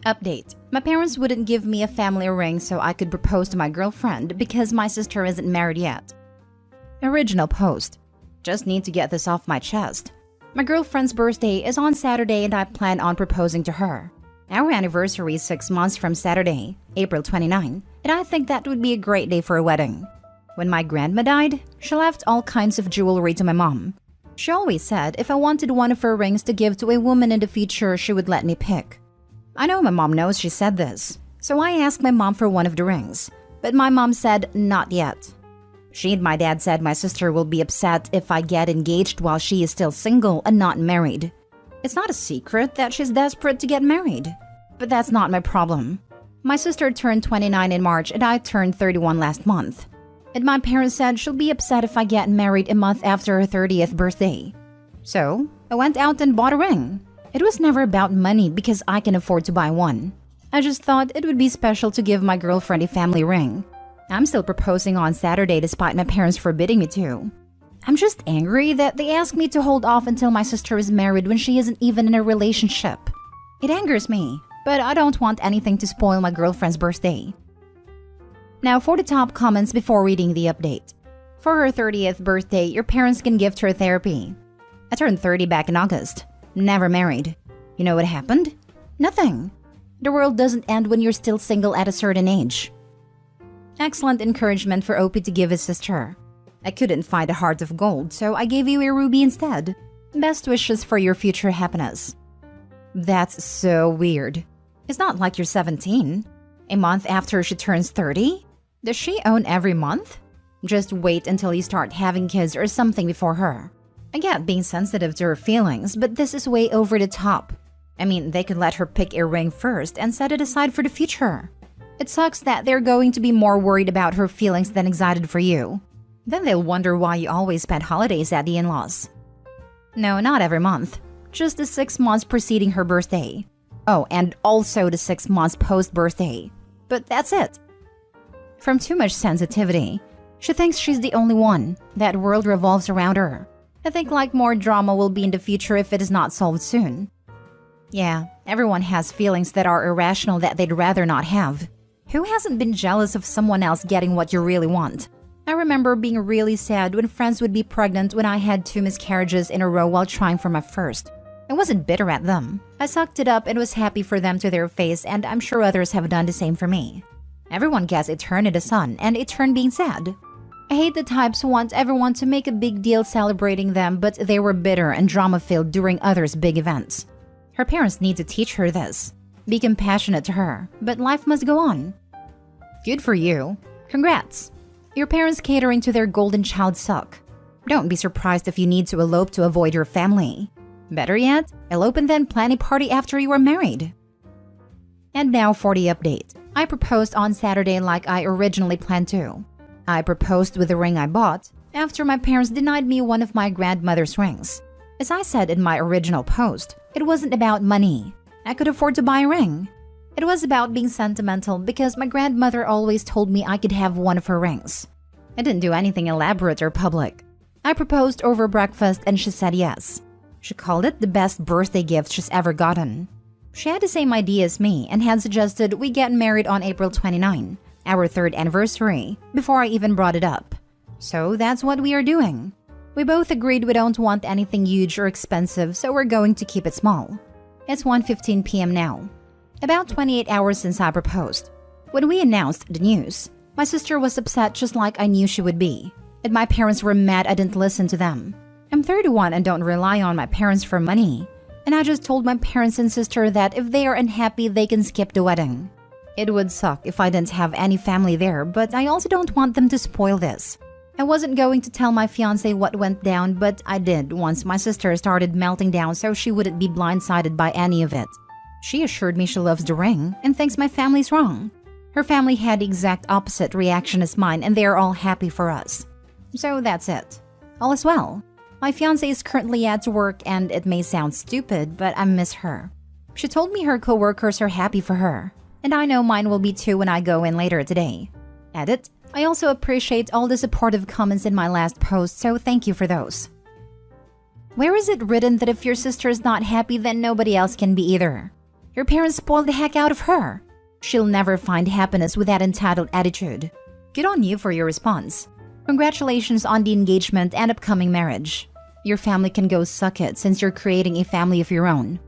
Update. My parents wouldn't give me a family ring so I could propose to my girlfriend because my sister isn't married yet. Original post. Just need to get this off my chest. My girlfriend's birthday is on Saturday and I plan on proposing to her. Our anniversary is 6 months from Saturday, April 29, and I think that would be a great day for a wedding. When my grandma died, she left all kinds of jewelry to my mom. She always said if I wanted one of her rings to give to a woman in the future, she would let me pick. I know my mom knows she said this, so I asked my mom for one of the rings, but my mom said not yet. She and my dad said my sister will be upset if I get engaged while she is still single and not married. It's not a secret that she's desperate to get married, but that's not my problem. My sister turned 29 in March and I turned 31 last month. And my parents said she'll be upset if I get married a month after her 30th birthday. So, I went out and bought a ring. It was never about money because I can afford to buy one. I just thought it would be special to give my girlfriend a family ring. I'm still proposing on Saturday despite my parents forbidding me to. I'm just angry that they asked me to hold off until my sister is married when she isn't even in a relationship. It angers me, but I don't want anything to spoil my girlfriend's birthday. Now for the top comments before reading the update. For her 30th birthday, your parents can gift her therapy. I turned 30 back in August. Never married. You know what happened? Nothing. The world doesn't end when you're still single at a certain age. Excellent encouragement for Opie to give his sister. I couldn't find a heart of gold, so I gave you a ruby instead. Best wishes for your future happiness. That's so weird. It's not like you're 17. A month after she turns 30? Does she own every month? Just wait until you start having kids or something before her. I get being sensitive to her feelings, but this is way over the top. I mean, they could let her pick a ring first and set it aside for the future. It sucks that they're going to be more worried about her feelings than excited for you. Then they'll wonder why you always spend holidays at the in-laws. No, not every month. Just the 6 months preceding her birthday. Oh, and also the 6 months post-birthday. But that's it. From too much sensitivity, she thinks she's the only one. That world revolves around her. I think like more drama will be in the future if it is not solved soon. Yeah, everyone has feelings that are irrational that they'd rather not have. Who hasn't been jealous of someone else getting what you really want? I remember being really sad when friends would be pregnant when I had 2 miscarriages in a row while trying for my first. I wasn't bitter at them. I sucked it up and was happy for them to their face, and I'm sure others have done the same for me. Everyone gets a turn in the sun and a turn being sad. I hate the types who want everyone to make a big deal celebrating them, but they were bitter and drama-filled during others' big events. Her parents need to teach her this. Be compassionate to her, but life must go on. Good for you. Congrats. Your parents catering to their golden child suck. Don't be surprised if you need to elope to avoid your family. Better yet, elope and then plan a party after you are married. And now for the update. I proposed on Saturday like I originally planned to. I proposed with the ring I bought after my parents denied me one of my grandmother's rings. As I said in my original post, it wasn't about money. I could afford to buy a ring. It was about being sentimental because my grandmother always told me I could have one of her rings. I didn't do anything elaborate or public. I proposed over breakfast and she said yes. She called it the best birthday gift she's ever gotten. She had the same idea as me and had suggested we get married on April 29, our 3rd anniversary, before I even brought it up. So that's what we are doing. We both agreed we don't want anything huge or expensive, so we're going to keep it small. It's 1:15 p.m. now. About 28 hours since I proposed. When we announced the news, my sister was upset just like I knew she would be, and my parents were mad I didn't listen to them. I'm 31 and don't rely on my parents for money, and I just told my parents and sister that if they are unhappy, they can skip the wedding. It would suck if I didn't have any family there, but I also don't want them to spoil this. I wasn't going to tell my fiancé what went down, but I did once my sister started melting down so she wouldn't be blindsided by any of it. She assured me she loves the ring and thinks my family's wrong. Her family had the exact opposite reaction as mine and they are all happy for us. So that's it. All is well. My fiancé is currently at work and it may sound stupid, but I miss her. She told me her coworkers are happy for her, and I know mine will be too when I go in later today. Edit. I also appreciate all the supportive comments in my last post, so thank you for those. Where is it written that if your sister is not happy, then nobody else can be either? Her parents spoiled the heck out of her. She'll never find happiness with that entitled attitude. Good on you for your response. Congratulations on the engagement and upcoming marriage. Your family can go suck it since you're creating a family of your own.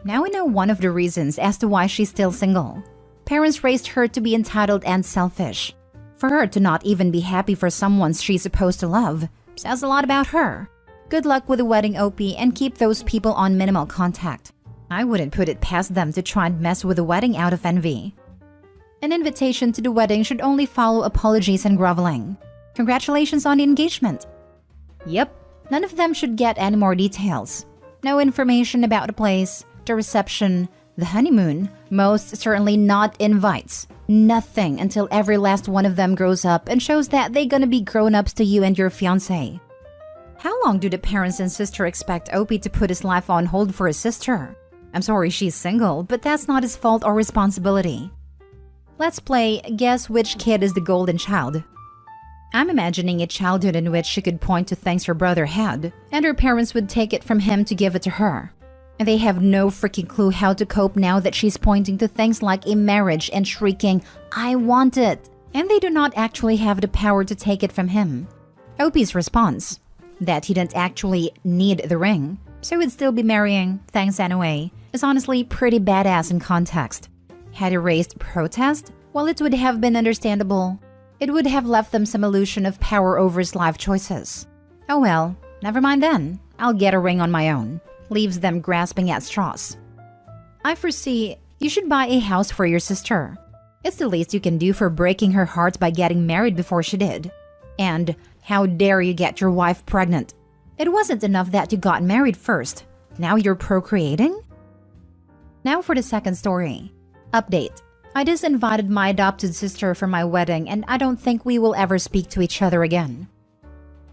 Now we know one of the reasons as to why she's still single. Parents raised her to be entitled and selfish. For her to not even be happy for someone she's supposed to love says a lot about her. Good luck with the wedding, OP, and keep those people on minimal contact. I wouldn't put it past them to try and mess with the wedding out of envy. An invitation to the wedding should only follow apologies and groveling. Congratulations on the engagement. Yep, none of them should get any more details. No information about the place, the reception, the honeymoon, most certainly not invites. Nothing until every last one of them grows up and shows that they're gonna be grown-ups to you and your fiancé. How long do the parents and sister expect Opie to put his life on hold for his sister? I'm sorry she's single, but that's not his fault or responsibility. Let's play Guess Which Kid is the Golden Child. I'm imagining a childhood in which she could point to things her brother had, and her parents would take it from him to give it to her. And they have no freaking clue how to cope now that she's pointing to things like a marriage and shrieking, "I want it!" And they do not actually have the power to take it from him. Opie's response, that he didn't actually need the ring, so he'd still be marrying, thanks anyway, is honestly pretty badass in context. Had he raised protest, well, it would have been understandable. It would have left them some illusion of power over his life choices. Oh well, never mind then. I'll get a ring on my own. Leaves them grasping at straws. I foresee you should buy a house for your sister. It's the least you can do for breaking her heart by getting married before she did. And how dare you get your wife pregnant? It wasn't enough that you got married first. Now you're procreating? Now for the second story. Update. I just invited my adopted sister for my wedding and I don't think we will ever speak to each other again.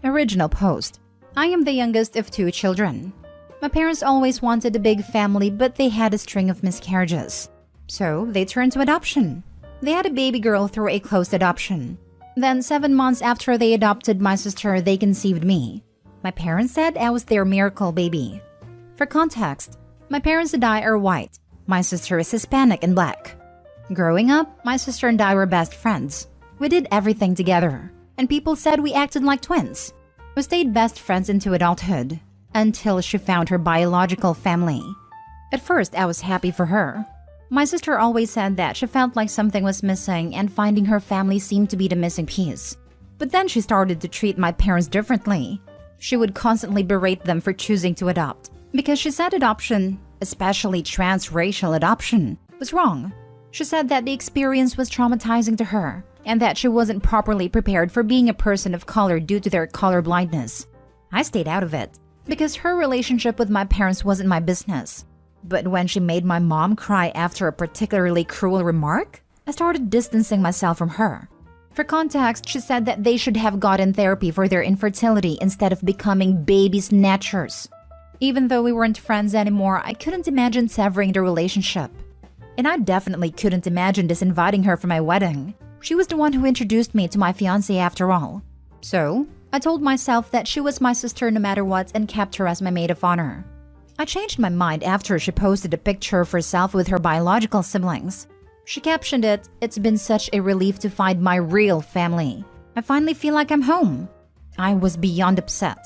Original post. I am the youngest of 2 children. My parents always wanted a big family, but they had a string of miscarriages. So they turned to adoption. They had a baby girl through a closed adoption. Then 7 months after they adopted my sister, they conceived me. My parents said I was their miracle baby. For context, my parents and I are white. My sister is Hispanic and black. Growing up, my sister and I were best friends. We did everything together, and people said we acted like twins. We stayed best friends into adulthood, until she found her biological family. At first, I was happy for her. My sister always said that she felt like something was missing and finding her family seemed to be the missing piece. But then she started to treat my parents differently. She would constantly berate them for choosing to adopt, because she said adoption, especially transracial adoption, was wrong. She said that the experience was traumatizing to her, and that she wasn't properly prepared for being a person of color due to their color blindness. I stayed out of it, because her relationship with my parents wasn't my business. But when she made my mom cry after a particularly cruel remark, I started distancing myself from her. For context, she said that they should have gotten therapy for their infertility instead of becoming baby snatchers. Even though we weren't friends anymore, I couldn't imagine severing the relationship. And I definitely couldn't imagine disinviting her for my wedding. She was the one who introduced me to my fiancé after all. So, I told myself that she was my sister no matter what and kept her as my maid of honor. I changed my mind after she posted a picture of herself with her biological siblings. She captioned it, "It's been such a relief to find my real family. I finally feel like I'm home." I was beyond upset.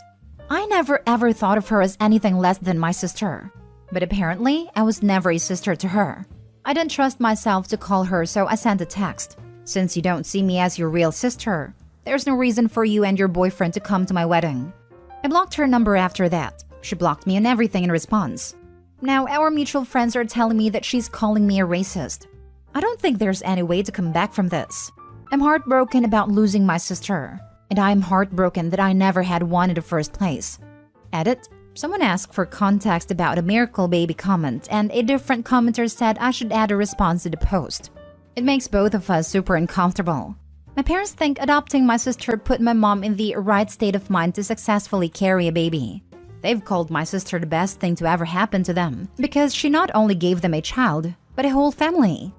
I never ever thought of her as anything less than my sister. But apparently, I was never a sister to her. I didn't trust myself to call her, so I sent a text. "Since you don't see me as your real sister, there's no reason for you and your boyfriend to come to my wedding." I blocked her number after that. She blocked me on everything in response. Now our mutual friends are telling me that she's calling me a racist. I don't think there's any way to come back from this. I'm heartbroken about losing my sister, and I'm heartbroken that I never had one in the first place. Edit. Someone asked for context about a miracle baby comment, and a different commenter said I should add a response to the post. It makes both of us super uncomfortable. My parents think adopting my sister put my mom in the right state of mind to successfully carry a baby. They've called my sister the best thing to ever happen to them, because she not only gave them a child, but a whole family.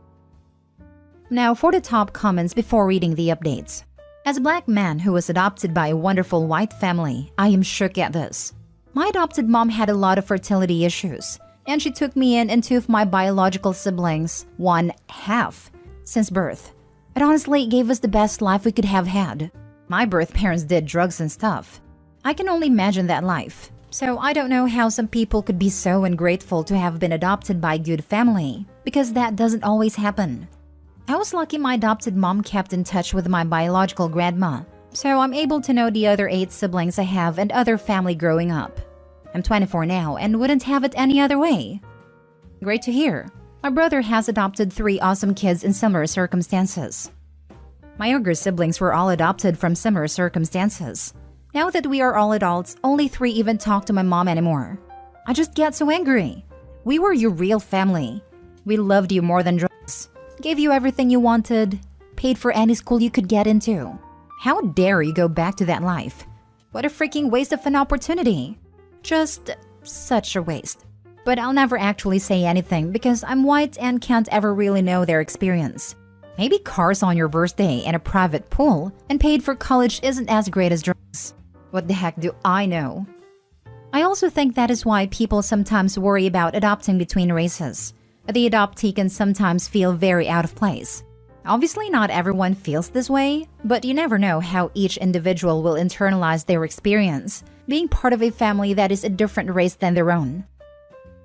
Now for the top comments before reading the updates. As a black man who was adopted by a wonderful white family, I am shook at this. My adopted mom had a lot of fertility issues. and she took me in and two of my biological siblings, one half, since birth. It honestly gave us the best life we could have had. My birth parents did drugs and stuff. I can only imagine that life. So I don't know how some people could be so ungrateful to have been adopted by a good family, because that doesn't always happen. I was lucky my adopted mom kept in touch with my biological grandma, so I'm able to know the other 8 siblings I have and other family growing up. I'm 24 now and wouldn't have it any other way. Great to hear. My brother has adopted 3 awesome kids in similar circumstances. My younger siblings were all adopted from similar circumstances. Now that we are all adults, only 3 even talk to my mom anymore. I just get so angry. We were your real family. We loved you more than drugs. Gave you everything you wanted. Paid for any school you could get into. How dare you go back to that life? What a freaking waste of an opportunity. Just such a waste. But I'll never actually say anything because I'm white and can't ever really know their experience. Maybe cars on your birthday and a private pool and paid for college isn't as great as drugs. What the heck do I know? I also think that is why people sometimes worry about adopting between races. The adoptee can sometimes feel very out of place. Obviously, not everyone feels this way, but you never know how each individual will internalize their experience, being part of a family that is a different race than their own.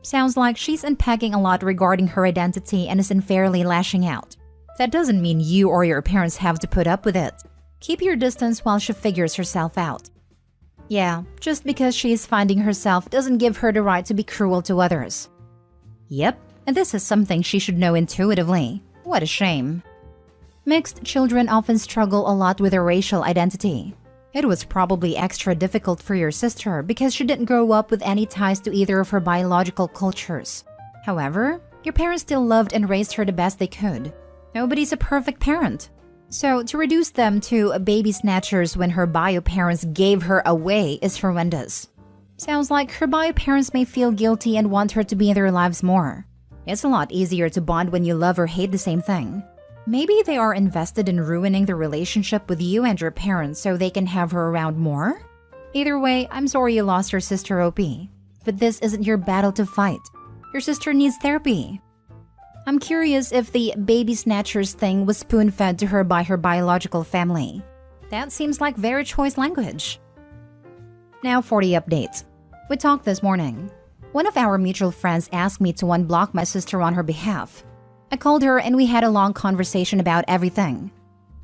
Sounds like she's unpacking a lot regarding her identity and is unfairly lashing out. That doesn't mean you or your parents have to put up with it. Keep your distance while she figures herself out. Yeah, just because she is finding herself doesn't give her the right to be cruel to others. Yep, and this is something she should know intuitively. What a shame. Mixed children often struggle a lot with their racial identity. It was probably extra difficult for your sister because she didn't grow up with any ties to either of her biological cultures. However, your parents still loved and raised her the best they could. Nobody's a perfect parent. So to reduce them to baby snatchers when her bio parents gave her away is horrendous. Sounds like her bio parents may feel guilty and want her to be in their lives more. It's a lot easier to bond when you love or hate the same thing. Maybe they are invested in ruining the relationship with you and your parents so they can have her around more? Either way, I'm sorry you lost your sister, OP. But this isn't your battle to fight. Your sister needs therapy. I'm curious if the baby snatchers thing was spoon-fed to her by her biological family. That seems like very choice language. Now for the updates. We talked this morning. One of our mutual friends asked me to unblock my sister on her behalf. I called her and we had a long conversation about everything.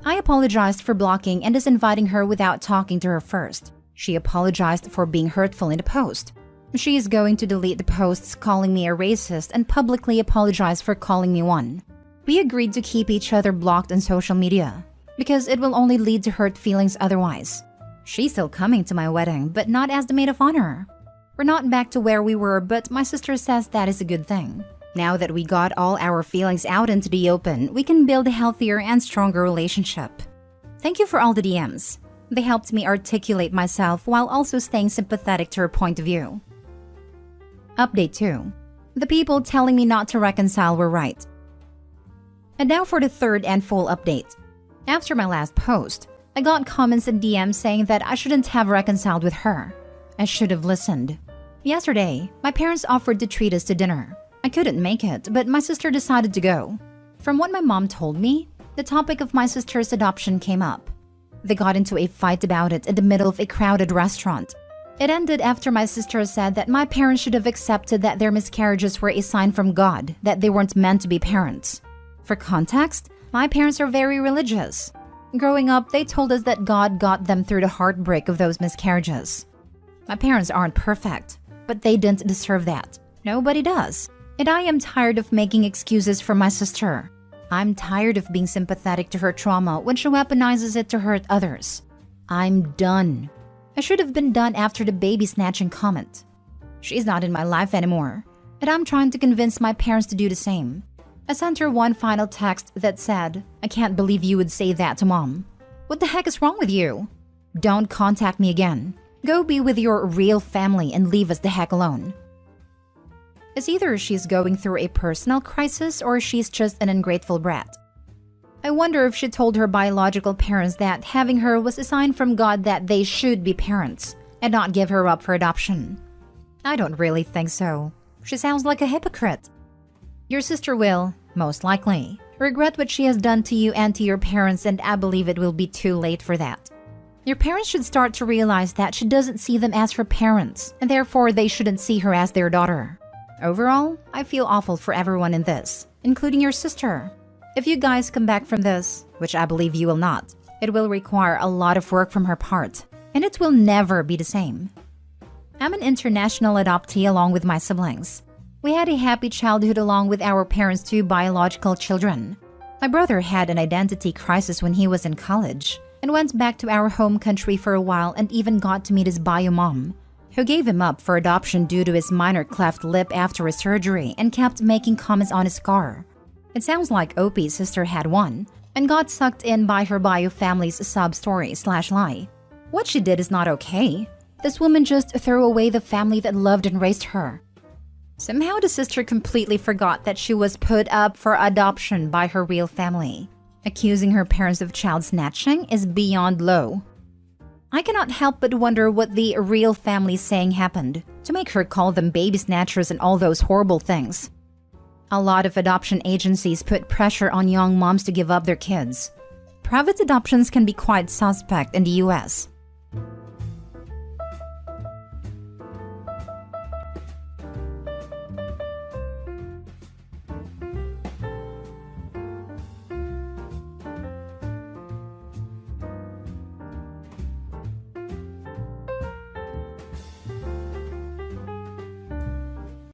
I apologized for blocking and disinviting her without talking to her first. She apologized for being hurtful in the post. She is going to delete the posts calling me a racist and publicly apologize for calling me one. We agreed to keep each other blocked on social media because it will only lead to hurt feelings otherwise. She's still coming to my wedding, but not as the maid of honor. We're not back to where we were, but my sister says that is a good thing. Now that we got all our feelings out into the open, we can build a healthier and stronger relationship. Thank you for all the DMs. They helped me articulate myself while also staying sympathetic to her point of view. Update 2. The people telling me not to reconcile were right. And now for the third and full update. After my last post, I got comments and DMs saying that I shouldn't have reconciled with her. I should have listened. Yesterday, my parents offered to treat us to dinner. I couldn't make it, but my sister decided to go. From what my mom told me, the topic of my sister's adoption came up. They got into a fight about it in the middle of a crowded restaurant. It ended after my sister said that my parents should have accepted that their miscarriages were a sign from God that they weren't meant to be parents. For context, my parents are very religious. Growing up, they told us that God got them through the heartbreak of those miscarriages. My parents aren't perfect, but they didn't deserve that. Nobody does. And I am tired of making excuses for my sister. I'm tired of being sympathetic to her trauma when she weaponizes it to hurt others. I'm done. I should have been done after the baby snatching comment. She's not in my life anymore, and I'm trying to convince my parents to do the same. I sent her one final text that said, "I can't believe you would say that to mom. What the heck is wrong with you? Don't contact me again. Go be with your real family and leave us the heck alone." It's either she's going through a personal crisis or she's just an ungrateful brat. I wonder if she told her biological parents that having her was a sign from God that they should be parents and not give her up for adoption. I don't really think so. She sounds like a hypocrite. Your sister will, most likely, regret what she has done to you and to your parents, and I believe it will be too late for that. Your parents should start to realize that she doesn't see them as her parents, and therefore they shouldn't see her as their daughter. Overall, I feel awful for everyone in this, including your sister. If you guys come back from this, which I believe you will not, it will require a lot of work from her part, and it will never be the same. I'm an international adoptee along with my siblings. We had a happy childhood along with our parents' 2 biological children. My brother had an identity crisis when he was in college and went back to our home country for a while and even got to meet his bio mom, who gave him up for adoption due to his minor cleft lip after a surgery and kept making comments on his scar. It sounds like Opie's sister had one and got sucked in by her bio family's sub-story/lie. What she did is not okay. This woman just threw away the family that loved and raised her. Somehow the sister completely forgot that she was put up for adoption by her real family. Accusing her parents of child snatching is beyond low. I cannot help but wonder what the real family saying happened to make her call them baby snatchers and all those horrible things. A lot of adoption agencies put pressure on young moms to give up their kids. Private adoptions can be quite suspect in the US.